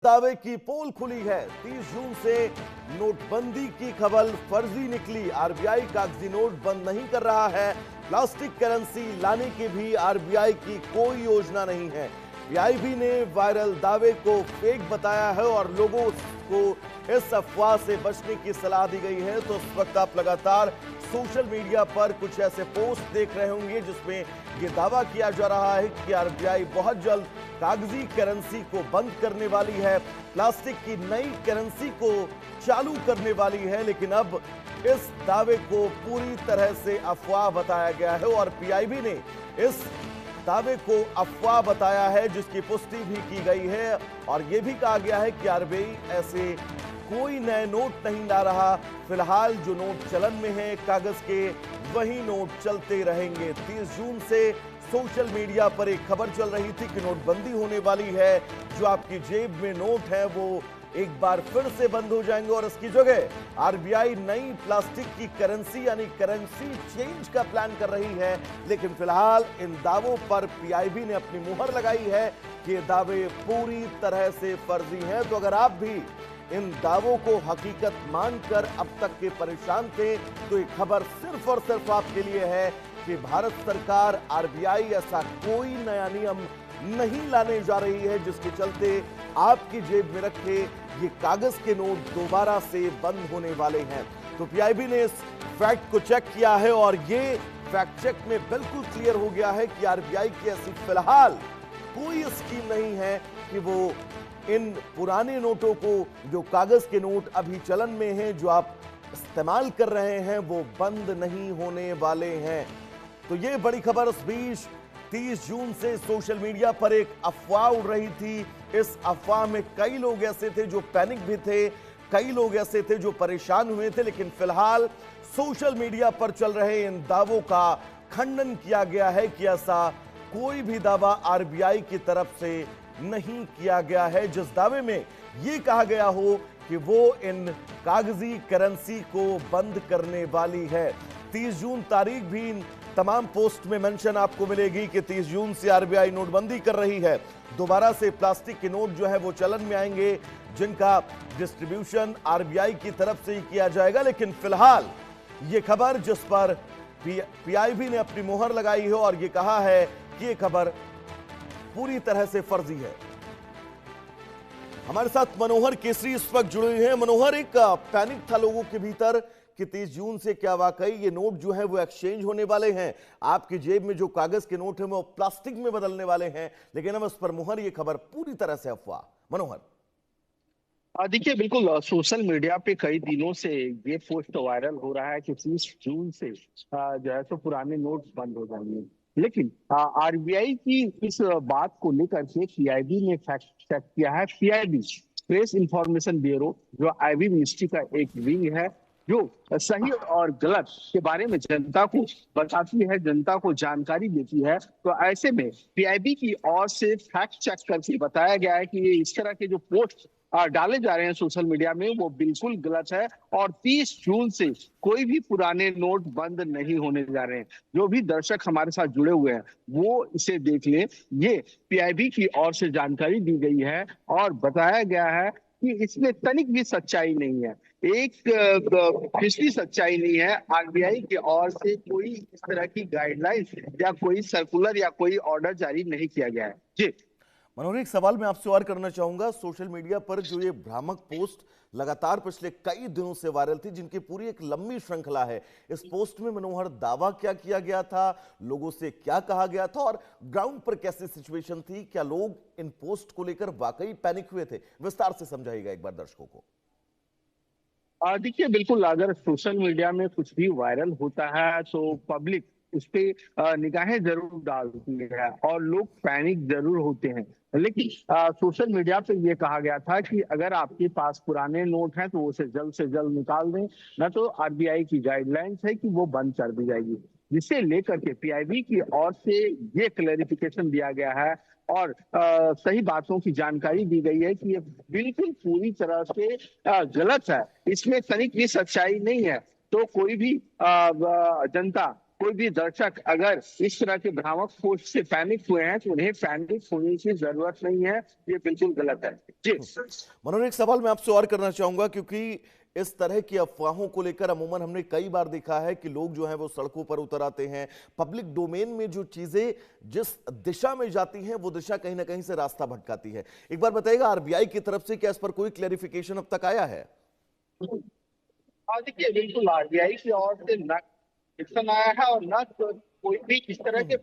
दावे की पोल खुली है। 30 जून से नोटबंदी की खबर फर्जी निकली। आरबीआई कागजी नोट बंद नहीं कर रहा है। प्लास्टिक करेंसी लाने की भी आरबीआई की कोई योजना नहीं है। पीआईबी ने वायरल दावे को फेक बताया है और लोगों को इस अफवाह से बचने की सलाह दी गई है। तो इस वक्त आप लगातार सोशल मीडिया पर कुछ ऐसे पोस्ट देख रहे होंगे जिसमें यह दावा किया जा रहा है कि आरबीआई बहुत जल्द कागजी करेंसी को बंद करने वाली है, प्लास्टिक की नई करेंसी को चालू करने वाली है। लेकिन अब इस दावे को पूरी तरह से अफवाह बताया गया है और पीआईबी ने इस दावे को अफवाह बताया है, जिसकी पुष्टि भी की गई है और यह भी कहा गया है कि आरबीआई ऐसे कोई नए नोट नहीं ला रहा। फिलहाल जो नोट चलन में है कागज के, वही नोट चलते रहेंगे। 30 जून से सोशल मीडिया पर एक खबर चल रही थी कि नोटबंदी होने वाली है। जो आपकी जेब में नोट है वो एक बार फिर से बंद हो जाएंगे और इसकी जगह आरबीआई नई प्लास्टिक की करेंसी यानी करेंसी चेंज का प्लान कर रही है। लेकिन फिलहाल इन दावों पर पीआईबी ने अपनी मुहर लगाई है कि ये दावे पूरी तरह से फर्जी हैं। तो अगर आप भी इन दावों को हकीकत मानकर अब तक के परेशान थे तो ये खबर सिर्फ और सिर्फ आपके लिए है कि भारत सरकार आरबीआई ऐसा कोई नया नियम नहीं लाने जा रही है जिसके चलते आपकी जेब में रखे ये कागज के नोट दोबारा से बंद होने वाले हैं। तो पीआईबी ने इस फैक्ट को चेक किया है और ये फैक्ट चेक में बिल्कुल क्लियर हो गया है कि आरबीआई की ऐसी फिलहाल कोई स्कीम नहीं है कि वो इन पुराने नोटों को, जो कागज के नोट अभी चलन में हैं, जो आप इस्तेमाल कर रहे हैं, वो बंद नहीं होने वाले हैं। तो ये बड़ी खबर इस बीच 30 जून से सोशल मीडिया पर एक अफवाह उड़ रही थी। इस अफवाह में कई लोग ऐसे थे जो पैनिक भी थे, कई लोग ऐसे थे जो परेशान हुए थे। लेकिन फिलहाल सोशल मीडिया पर चल रहे इन दावों का खंडन किया गया है कि ऐसा कोई भी दावा आरबीआई की तरफ से नहीं किया गया है जिस दावे में यह कहा गया हो कि वो इन कागजी करेंसी को बंद करने वाली है। 30 जून तारीख भी इन तमाम पोस्ट में मेंशन आपको मिलेगी कि 30 जून से आरबीआई नोटबंदी कर रही है। दोबारा से प्लास्टिक के नोट जो है वो चलन में आएंगे जिनका डिस्ट्रीब्यूशन आरबीआई की तरफ से ही किया जाएगा। लेकिन फिलहाल ये खबर जिस पर पीआईबी ने अपनी मोहर लगाई है और ये कहा है कि ये खबर पूरी तरह से फर्जी है। हमारे साथ मनोहर केसरी इस वक्त जुड़े हुए हैं। मनोहर, एक पैनिक था लोगों के भीतर कि 30 जून से क्या वाकई ये नोट जो है वो एक्सचेंज होने वाले हैं, आपकी जेब में जो कागज के नोट हैं वो प्लास्टिक में बदलने वाले हैं। लेकिन अब इस पर मुहर, ये खबर पूरी तरह से अफवाह। मनोहर, देखिए, बिल्कुल सोशल मीडिया पे कई दिनों से ये पोस्ट वायरल हो रहा है कि 30 जून से जो है तो पुराने नोट बंद हो जाएंगे। लेकिन आरबीआई की इस बात को लेकर के पीआईबी ने फैक्ट चेक किया है। पीआईबी, प्रेस इंफॉर्मेशन ब्यूरो, जो आईबी मिनिस्ट्री का एक विंग है जो सही और गलत के बारे में जनता को बताती है, जनता को जानकारी देती है। तो ऐसे में पीआईबी की ओर से फैक्ट चेक करके बताया गया है कि ये इस तरह के जो पोस्ट डाले जा रहे हैं सोशल मीडिया में वो बिल्कुल गलत है और 30 जून से कोई भी पुराने नोट बंद नहीं होने जा रहे हैं। जो भी दर्शक हमारे साथ जुड़े हुए हैं वो इसे देख लें। ये पीआईबी की ओर से जानकारी दी गई है और बताया गया है कि इसमें तनिक भी सच्चाई नहीं है, एक पिछली सच्चाई नहीं है। आरबीआई की ओर से कोई इस तरह की गाइडलाइंस या कोई सर्कुलर या कोई ऑर्डर जारी नहीं किया गया है। जी मनोहर, एक सवाल मैं आपसे और करना चाहूंगा। सोशल मीडिया पर जो ये भ्रामक पोस्ट लगातार पिछले कई दिनों से वायरल थी, जिनकी पूरी एक लंबी श्रृंखला है, इस पोस्ट में मनोहर दावा क्या किया गया था, लोगों से क्या कहा गया था और ग्राउंड पर कैसी सिचुएशन थी? क्या लोग इन पोस्ट को लेकर वाकई पैनिक हुए थे? विस्तार से समझाइएगा एक बार दर्शकों को। देखिए, बिल्कुल अगर सोशल मीडिया में कुछ भी वायरल होता है तो पब्लिक उस पे निगाहें जरूर डालती है और लोग पैनिक जरूर होते हैं। लेकिन सोशल मीडिया पे ये कहा गया था कि अगर आपके पास पुराने नोट हैं तो उसे जल्द से जल्द निकाल दें, न तो आरबीआई की गाइडलाइंस है कि वो बंद कर दी जाएगी। जिसे लेकर के पीआईबी की ओर से ये क्लेरिफिकेशन दिया गया है और सही बातों की जानकारी दी गई है कि ये बिल्कुल पूरी तरह से गलत है, इसमें तनिक भी सच्चाई नहीं है। तो कोई भी जनता कोई भी दर्शक अगर इस तरह के भ्रामक पोस्ट से पैनिक हुए हैं तो उन्हें पैनिक होने की जरूरत नहीं है, ये बिल्कुल गलत है जी। मनोज, एक सवाल मैं आपसे और करना चाहूंगा, क्योंकि इस तरह की अफवाहों को लेकर अमूमन हमने कई बार देखा है कि लोग जो हैं वो सड़कों पर उतर आते हैं। पब्लिक डोमेन में जो चीजें जिस दिशा में जाती हैं वो दिशा कहीं ना कहीं से रास्ता भटकाती है। एक बार बताइएगा, आरबीआई की तरफ से क्या इस पर कोई क्लेरिफिकेशन अब तक आया है? हाँ देखिए, बिल्कुल आरबीआई की ओर से न क्वेश्चन आया है और न तो कोई भी इस तरह के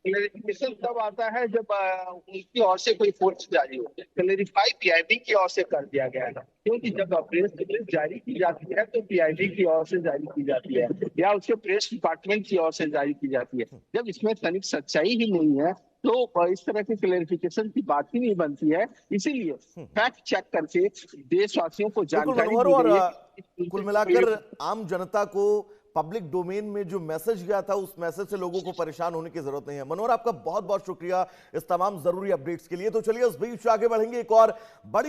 क्लेरिफिकेशन तब आता है जब उनकी ओर से कोई पोस्ट जारी हो। क्लेरिफाई पीआईबी की ओर से कर दिया गया है, क्योंकि जब प्रेस रिलीज जारी की जाती है तो पीआईबी की ओर से जारी की जाती है या उसके प्रेस डिपार्टमेंट की ओर से जारी की जाती है। जब इसमें तनिक सच्चाई ही नहीं है तो इस तरह की क्लेरिफिकेशन की बात ही नहीं बनती है। इसीलिए फैक्ट चेक करके देशवासियों को बिल्कुल जानकारी मनोहर, दी और गई है। कुल मिलाकर आम जनता को पब्लिक डोमेन में जो मैसेज गया था उस मैसेज से लोगों को परेशान होने की जरूरत नहीं है। मनोहर, आपका बहुत बहुत शुक्रिया इस तमाम जरूरी अपडेट्स के लिए। तो चलिए उस बीच आगे बढ़ेंगे, एक और बड़ी